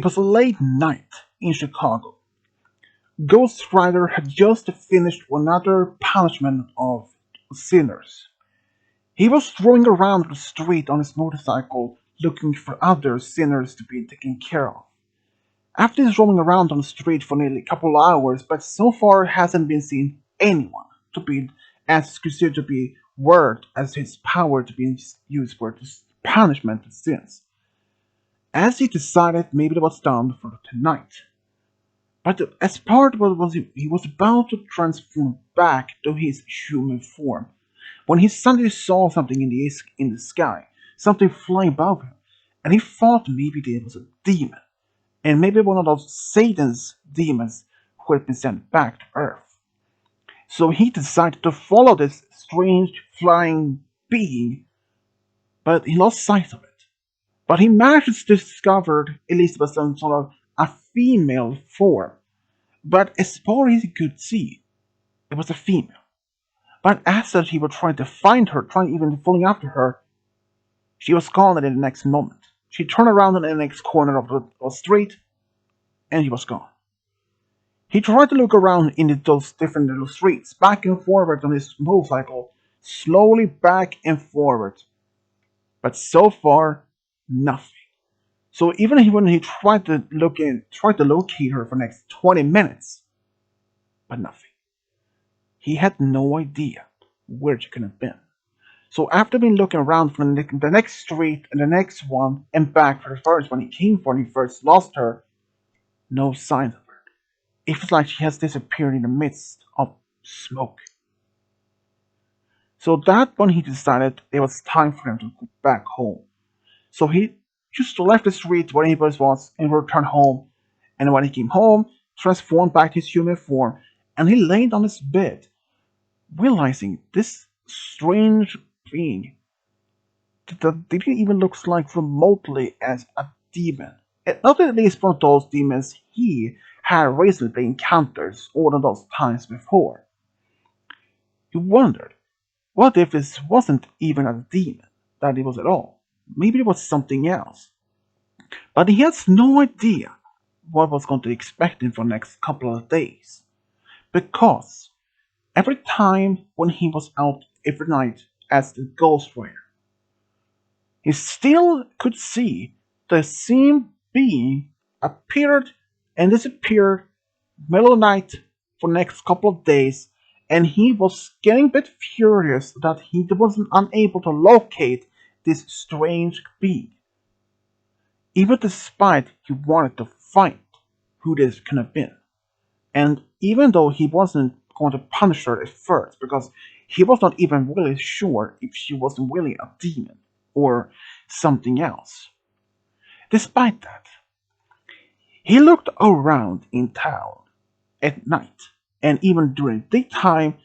It was a late night in Chicago. Ghost Rider had just finished another punishment of sinners. He was roaming around the street on his motorcycle looking for other sinners to be taken care of. After he's roaming around on the street for nearly a couple of hours, but so far hasn't been seen anyone to be as considered to be worth as his power to be used for this punishment of sins. As he decided maybe it was done for tonight. But as part of what he was about to transform back to his human form, when he suddenly saw something in the sky, something flying above him, and he thought maybe it was a demon, and maybe one of those Satan's demons who had been sent back to Earth. So he decided to follow this strange flying being, but he lost sight of it. But he managed to discover Elizabeth in sort of a female form. But as far as he could see, it was a female. But as he was trying to find her, trying even following after her, she was gone in the next moment. She turned around in the next corner of the street, and she was gone. He tried to look around in those different little streets, back and forward on his motorcycle, slowly back and forward. But so far, nothing. So even when he tried to locate her for the next 20 minutes, but nothing. He had no idea where she could have been. So after being looking around for the next street and the next one and back for the first one he came for when he first lost her, no signs of her. It was like she has disappeared in the midst of smoke. So that when he decided it was time for him to go back home. So he just left the street where he was and returned home. And when he came home, transformed back to his human form, and he laid on his bed, realizing this strange being that didn't even look like remotely as a demon. Not at least one of those demons he had recently encountered all of those times before. He wondered, what if this wasn't even a demon, that it was at all? Maybe it was something else. But he has no idea what was going to expect him for the next couple of days. Because every time when he was out every night as the Ghost Rider, he still could see the same being appeared and disappeared middle of the night for the next couple of days, and he was getting a bit furious that he wasn't unable to locate this strange being. Even despite he wanted to find who this could have been. And even though he wasn't going to punish her at first, because he was not even really sure if she was really a demon or something else. Despite that, he looked around in town at night, and even during daytime,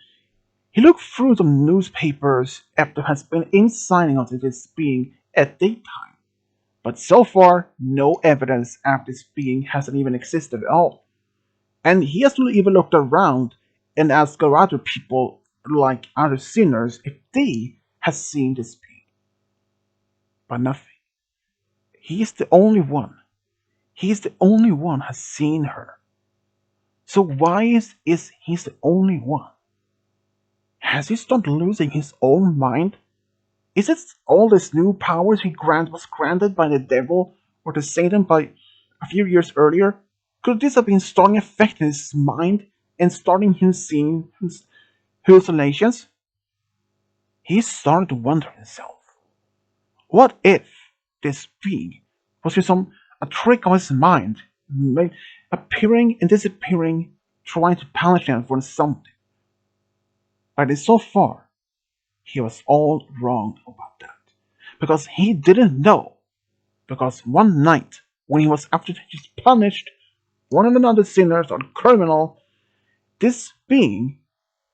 he looked through some newspapers after has been in signing of this being at daytime. But so far, no evidence of this being hasn't even existed at all. And he has even looked around and asked other people, like other sinners, if they have seen this being. But nothing. He is the only one. He is the only one has seen her. So why is he the only one? Has he started losing his own mind? Is it all these new powers he was granted by the devil or the Satan by a few years earlier? Could this have been starting affecting his mind and starting him seeing hallucinations? He started to wonder himself. What if this being was just a trick of his mind, appearing and disappearing, trying to punish him for something? But so far, he was all wrong about that. Because he didn't know. Because one night, when he was after just punished one of another sinners or criminal, this being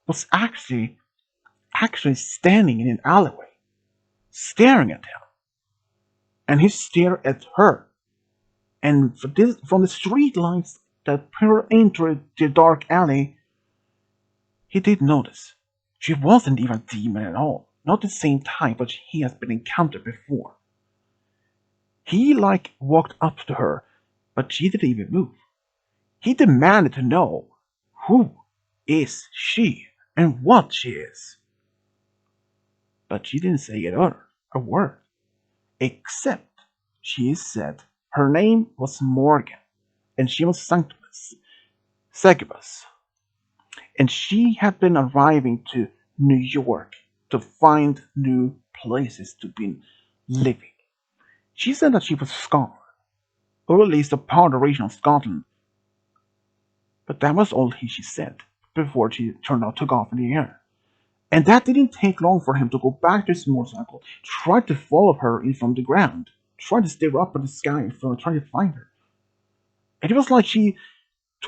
was actually standing in an alleyway, staring at him. And he stared at her. And from the street lights that peered into the dark alley, he did notice she wasn't even a demon at all. Not the same type but he has been encountered before. He walked up to her but she didn't even move. He demanded to know who is she and what she is. But she didn't say a word, except she said her name was Morgan, and she was Succubus, and she had been arriving to New York to find new places to be living. She said that she was Scotland, or at least a part of the region of Scotland, but that was all she said before she turned out took off in the air. And that didn't take long for him to go back to his motorcycle, try to follow her in from the ground, try to stare up at the sky and try to find her. And it was like she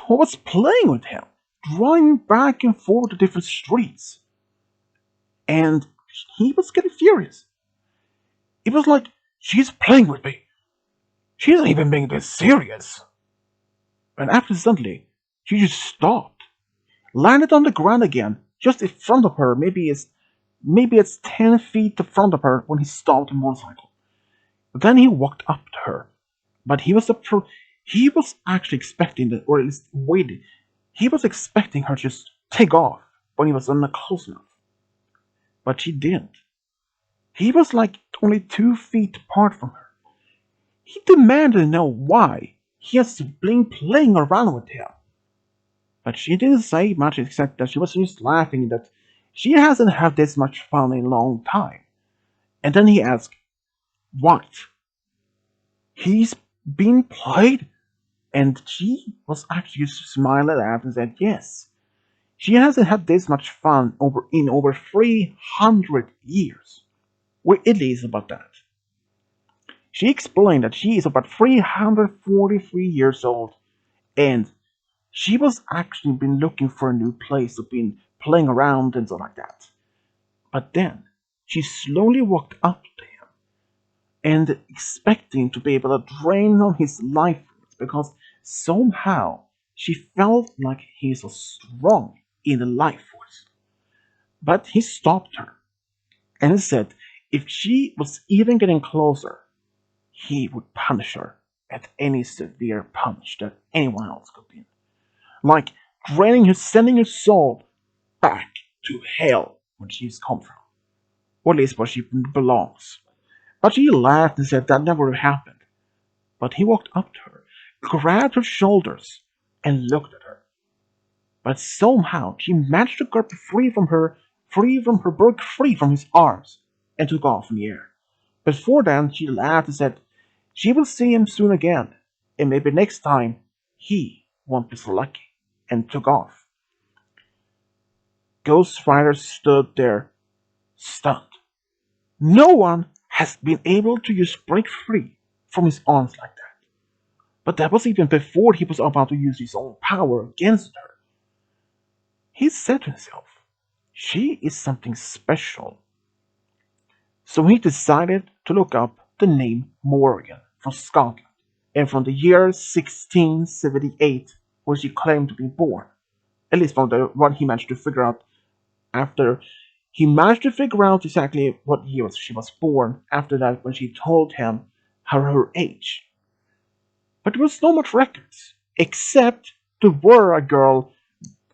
was playing with him, driving back and forth to different streets. And he was getting furious. It was like, she's playing with me. She isn't even being this serious. And after suddenly, she just stopped, landed on the ground again, just in front of her. Maybe it's 10 feet in front of her when he stopped the motorcycle. Then he walked up to her, but he was actually expecting that, or at least waiting. He was expecting her to just take off when he was not close enough, but she didn't. He was like only 2 feet apart from her. He demanded to know why he has been playing around with him. But she didn't say much except that she was just laughing that she hasn't had this much fun in a long time. And then he asked, "What? He's been played?" And she was actually just smiling at and said, "Yes. She hasn't had this much fun in over 300 years." We're at least about that. She explained that she is about 343 years old, and she was actually been looking for a new place to be playing around and stuff like that. But then she slowly walked up to him and expecting to be able to drain on his life force because somehow she felt like he was strong in the life force. But he stopped her and said if she was even getting closer, he would punish her at any severe punch that anyone else could be. Like sending her soul back to hell when she's come from, or at least where she belongs. But she laughed and said that never happened. But he walked up to her, grabbed her shoulders, and looked at her. But somehow she managed to get free from his arms, and took off in the air. Before then, she laughed and said she will see him soon again, and maybe next time he won't be so lucky, and took off. Ghost Rider stood there, stunned. No one has been able to just break free from his arms like that. But that was even before he was about to use his own power against her. He said to himself, she is something special. So he decided to look up the name Morrigan from Scotland and from the year 1678 where she claimed to be born. At least from what he managed to figure out after he managed to figure out exactly what year she was born after that when she told him her age. But there was no much records, except there were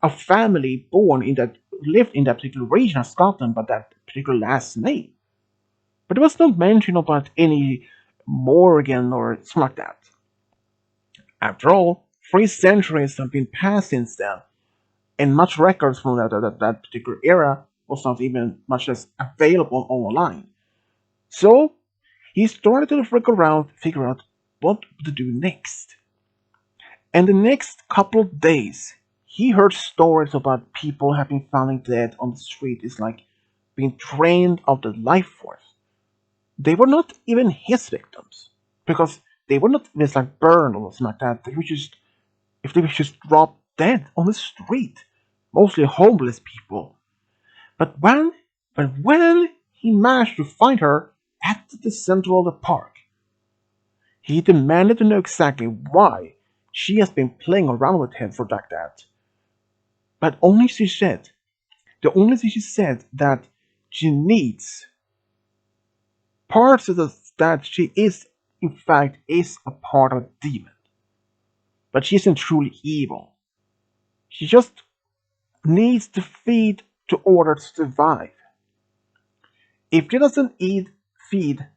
a family born in that lived in that particular region of Scotland by that particular last name. But there was no mention about any Morgan or something like that. After all, 3 centuries have been passed since then, and much records from that particular era was not even much as available online. So he started to figure out what to do next. And the next couple of days, he heard stories about people having fallen dead on the street. It's like being drained of the life force. They were not even his victims because they were not just like burned or something like that. If they were just dropped dead on the street, mostly homeless people. But when he managed to find her at the center of the park, he demanded to know exactly why she has been playing around with him for like that. But the only thing she said that she needs parts of that she is, in fact, is a part of a demon. But she isn't truly evil. She just needs to feed to order to survive. If she doesn't feed,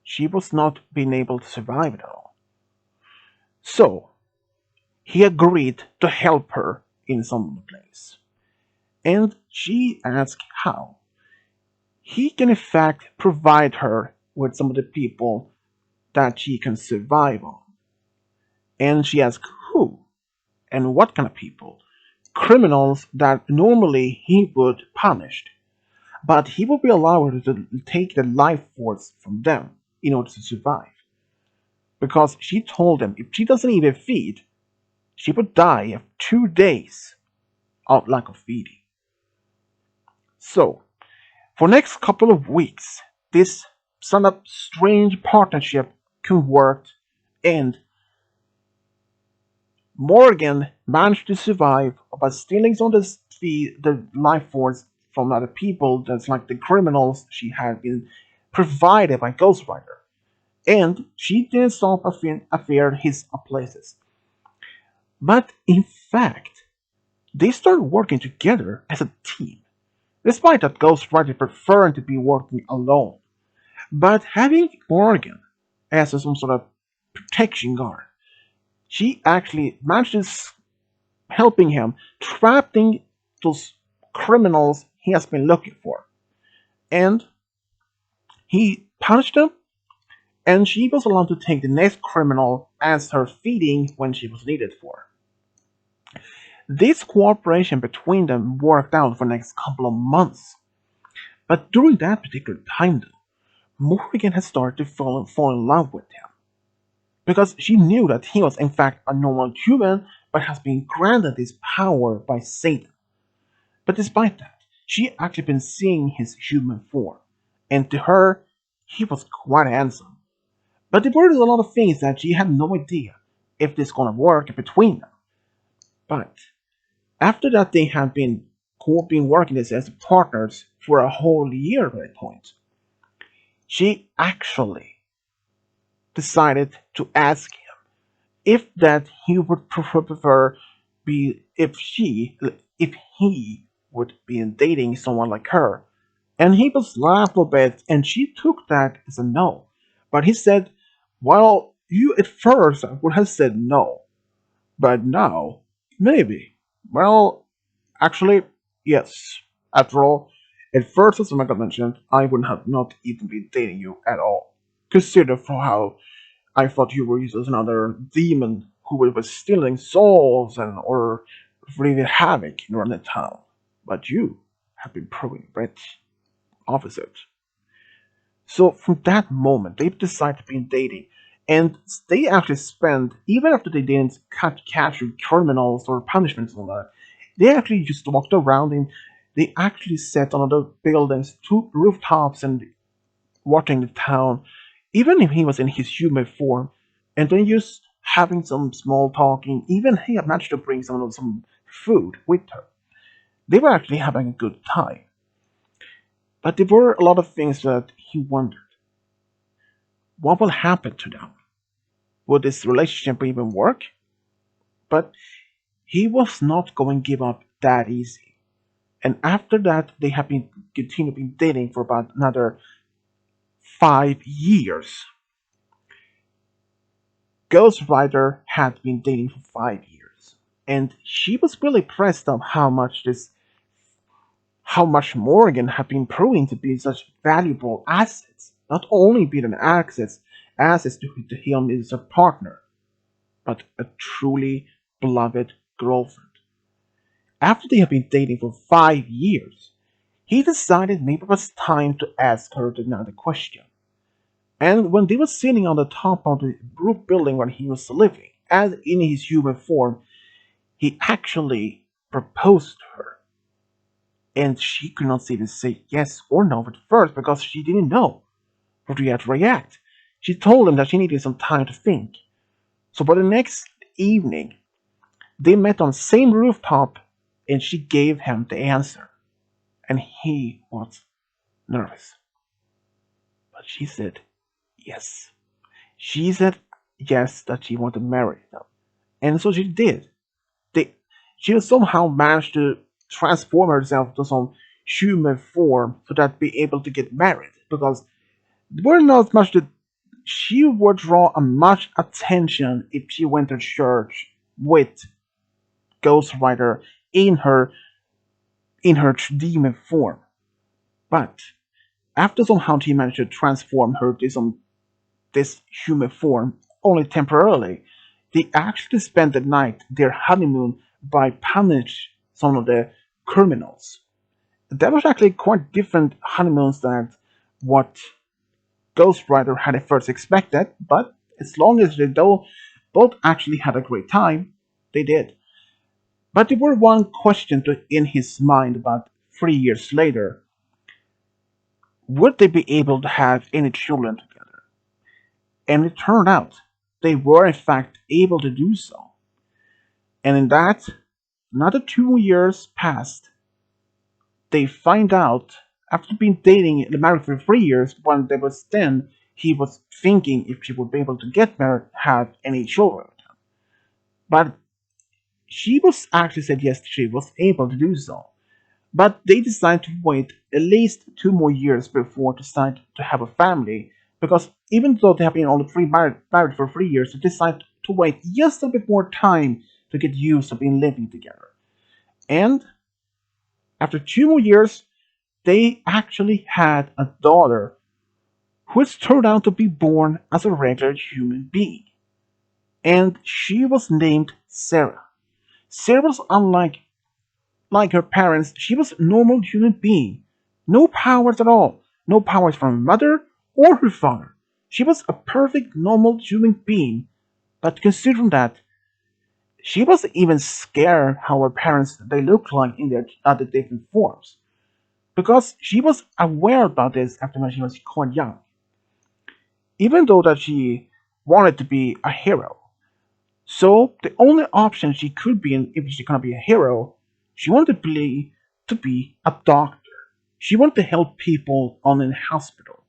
she was not being able to survive at all. So he agreed to help her in some place. And she asked how. He can in fact provide her with some of the people that she can survive on. And she asked who and what kind of people. Criminals that normally he would punish, but he would be allowed to take the life force from them in order to survive. Because she told him if she doesn't even feed, she would die of 2 days of lack of feeding. So, for next couple of weeks, this sort of strange partnership can work, and Morgan managed to survive by stealing some of the life force from other people, that's like the criminals she had been provided by Ghost Rider. And she didn't stop affair his places. But in fact, they started working together as a team, despite that Ghost Rider preferring to be working alone. But having Morgan as some sort of protection guard, she actually manages helping him trapping those criminals he has been looking for. And he punished them, and she was allowed to take the next criminal as her feeding when she was needed for. This cooperation between them worked out for the next couple of months. But during that particular time, though, Morrigan had started to fall in love with him. Because she knew that he was in fact a normal human, but has been granted this power by Satan. But despite that, she actually been seeing his human form, and to her, he was quite handsome. But there were a lot of things that she had no idea if this gonna work between them. But after that, they had been working as partners for a whole year by that point. She actually decided to ask him if that he would prefer be if he would be dating someone like her. And he was laughed a bit, and she took that as a no. But he said, well, you at first would have said no, but now, maybe. Well, actually, yes. After all, at first, as Michael mentioned, I would have not even been dating you at all. Consider for how I thought you were just another demon who was stealing souls and or wreaking havoc around the town. But you have been proving right opposite. So from that moment, they decided to be dating, and they actually spent even after they didn't capture criminals or punishments and all that. They actually just walked around and they actually sat on the buildings, two rooftops, and watching the town, even if he was in his human form, and then just having some small talking. Even he had managed to bring some food with her. They were actually having a good time. But there were a lot of things that he wondered. What will happen to them? Would this relationship even work? But he was not going to give up that easy. And after that, they have been continuing dating for about another 5 years. Ghost Rider had been dating for 5 years, and she was really impressed on how much Morgan had been proving to be such valuable assets. Not only being an assets to him as a partner, but a truly beloved girlfriend. After they had been dating for 5 years, he decided maybe it was time to ask her another question. And when they were sitting on the top of the roof building where he was living, as in his human form, he actually proposed to her. And she could not even say yes or no at first because she didn't know how to react. She told him that she needed some time to think. So by the next evening, they met on the same rooftop and she gave him the answer. And he was nervous. But she said yes. She said, yes that she wanted to marry them. And so she did. They, she somehow managed to transform herself to some human form so that be able to get married because there were not much that she would draw a much attention if she went to church with Ghost Rider in her demon form. But after somehow she managed to transform her to this human form only temporarily, they actually spent the night their honeymoon by punish some of the criminals. That was actually quite different honeymoons than what Ghost Rider had at first expected, but as long as they both actually had a great time, they did. But there were one question in his mind about 3 years later: would they be able to have any children together? And it turned out they were in fact able to do so. And in that, another 2 years passed. They find out after being dating and married for 3 years, when they was 10, he was thinking if she would be able to get married, have any children. But she was actually said yes, she was able to do so. But they decided to wait at least 2 more years before decide to have a family, because even though they have been only married for 3 years, they decided to wait just a bit more time to get used to being living together. And after 2 more years, they actually had a daughter who has turned out to be born as a regular human being. And she was named Sarah. Sarah was unlike like her parents, she was a normal human being. No powers at all. No powers from her mother or her father. She was a perfect normal human being. But considering that, she wasn't even scared how her parents they looked like in their other different forms. Because she was aware about this after when she was quite young. Even though that she wanted to be a hero. So the only option she could be in if she's gonna be a hero, she wanted to be a doctor. She wanted to help people on in hospital.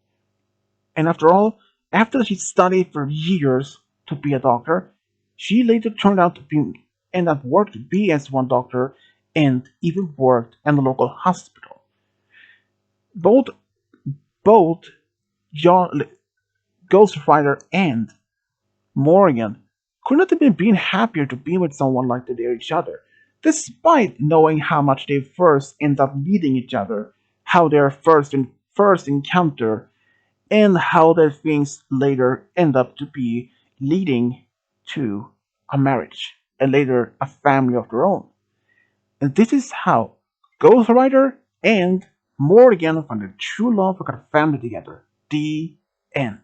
And after all, after she studied for years to be a doctor, she later turned out to be and that worked to be as one doctor and even worked in the local hospital. Both both John Ghost Rider and Morrigan could not have been happier to be with someone like they are each other, despite knowing how much they first end up meeting each other, how their first encounter, and how their things later end up to be leading to a marriage and later a family of their own. And this is how Ghost Rider and Morrigan found their true love and got a family together. The end.